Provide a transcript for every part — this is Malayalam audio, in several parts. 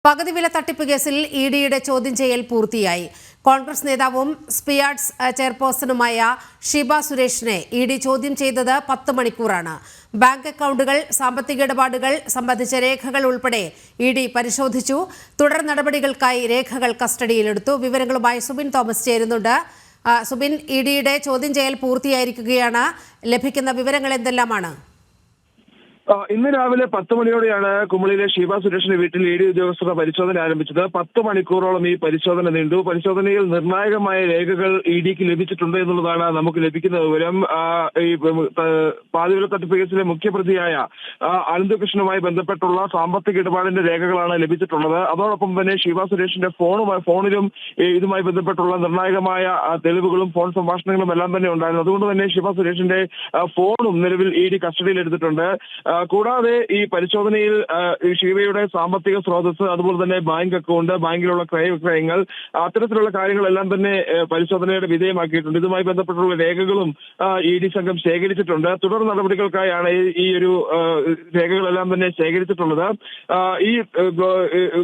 പകുതി വില തട്ടിപ്പ് കേസിൽ ഇഡിയുടെ ചോദ്യം ചെയ്യൽ പൂർത്തിയായി. കോൺഗ്രസ് നേതാവും സ്പിയാഡ്സ് ചെയർപേഴ്സണുമായ ഷീബ സുരേഷിനെ ഇഡി ചോദ്യം ചെയ്തത് 10 മണിക്കൂറാണ്. ബാങ്ക് അക്കൗണ്ടുകൾ, സാമ്പത്തിക ഇടപാടുകൾ സംബന്ധിച്ച രേഖകൾ ഉൾപ്പെടെ ഇഡി പരിശോധിച്ചു. തുടർ നടപടികൾക്കായി രേഖകൾ കസ്റ്റഡിയിലെടുത്തു. വിവരങ്ങളുമായി സുബിൻ തോമസ് ചേരുന്നുണ്ട്. സുബിൻ, ഇഡിയുടെ ചോദ്യം ചെയ്യൽ പൂർത്തിയായിരിക്കുകയാണ്. ലഭിക്കുന്ന വിവരങ്ങൾ എന്തെല്ലാമാണ്? ഇന്ന് രാവിലെ 10 മണിയോടെയാണ് കുമളിയിലെ ഷീബ സുരേഷിന്റെ വീട്ടിൽ ഇഡി ഉദ്യോഗസ്ഥർ പരിശോധന ആരംഭിച്ചത്. 10 മണിക്കൂറോളം ഈ പരിശോധന നീണ്ടു. പരിശോധനയിൽ നിർണായകമായ രേഖകൾ ഇഡിക്ക് ലഭിച്ചിട്ടുണ്ട് എന്നുള്ളതാണ് നമുക്ക് ലഭിക്കുന്ന വിവരം. ഈ പാതിവില തട്ടിപ്പ് കേസിലെ മുഖ്യപ്രതിയായ അനന്തകൃഷ്ണനുമായി ബന്ധപ്പെട്ടുള്ള സാമ്പത്തിക ഇടപാടിന്റെ രേഖകളാണ് ലഭിച്ചിട്ടുള്ളത്. അതോടൊപ്പം തന്നെ ഷീബ സുരേഷിന്റെ ഫോണിലും ഇതുമായി ബന്ധപ്പെട്ടുള്ള നിർണായകമായ തെളിവുകളും ഫോൺ സംഭാഷണങ്ങളും എല്ലാം തന്നെ ഉണ്ടായിരുന്നു. അതുകൊണ്ട് തന്നെ ഷീബ സുരേഷിന്റെ ഫോണും നിലവിൽ ഇഡി കസ്റ്റഡിയിൽ എടുത്തിട്ടുണ്ട്. കൂടാതെ ഈ പരിശോധനയിൽ ഷീബയുടെ സാമ്പത്തിക സ്രോതസ്, അതുപോലെ തന്നെ ബാങ്ക് അക്കൗണ്ട്, ബാങ്കിലുള്ള ക്രയവിക്രയങ്ങൾ, അത്തരത്തിലുള്ള കാര്യങ്ങളെല്ലാം തന്നെ പരിശോധനയുടെ വിധേയമാക്കിയിട്ടുണ്ട്. ഇതുമായി ബന്ധപ്പെട്ടുള്ള രേഖകളും ഇഡി സംഘം ശേഖരിച്ചിട്ടുണ്ട്. തുടർ നടപടികൾക്കായാണ് ഈ ഒരു രേഖകളെല്ലാം തന്നെ ശേഖരിച്ചിട്ടുള്ളത്. ഈ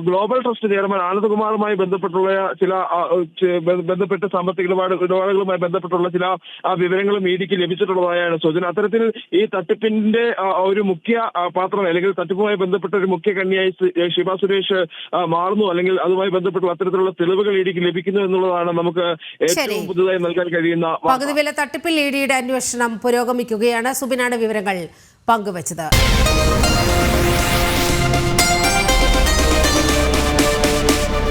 ഗ്ലോബൽ ട്രസ്റ്റ് ചെയർമാൻ ആനന്ദകുമാറുമായി ബന്ധപ്പെട്ടുള്ള ബന്ധപ്പെട്ട സാമ്പത്തിക ഇടപാടുകളുമായി ബന്ധപ്പെട്ടുള്ള ചില വിവരങ്ങളും ഇഡിക്ക് ലഭിച്ചിട്ടുള്ളതായാണ് സൂചന. അത്തരത്തിൽ ഈ തട്ടിപ്പിന്റെ ഒരു മുഖ്യ പാത്രം, അല്ലെങ്കിൽ തട്ടിപ്പുമായി ബന്ധപ്പെട്ട ഒരു മുഖ്യ കണ്ണിയായി ഷീബ സുരേഷ് മാറുന്നു, അല്ലെങ്കിൽ അതുമായി ബന്ധപ്പെട്ടുള്ള അത്തരത്തിലുള്ള തെളിവുകൾ ഇഡിക്ക് ലഭിക്കുന്നു എന്നുള്ളതാണ് നമുക്ക് ഏറ്റവും പുതുതായി നൽകാൻ കഴിയുന്ന. പകുതി വില തട്ടിപ്പിൽ ഇഡിയുടെ അന്വേഷണം പുരോഗമിക്കുകയാണ്. സുബിനാണ് വിവരങ്ങൾ പങ്കുവച്ചത്.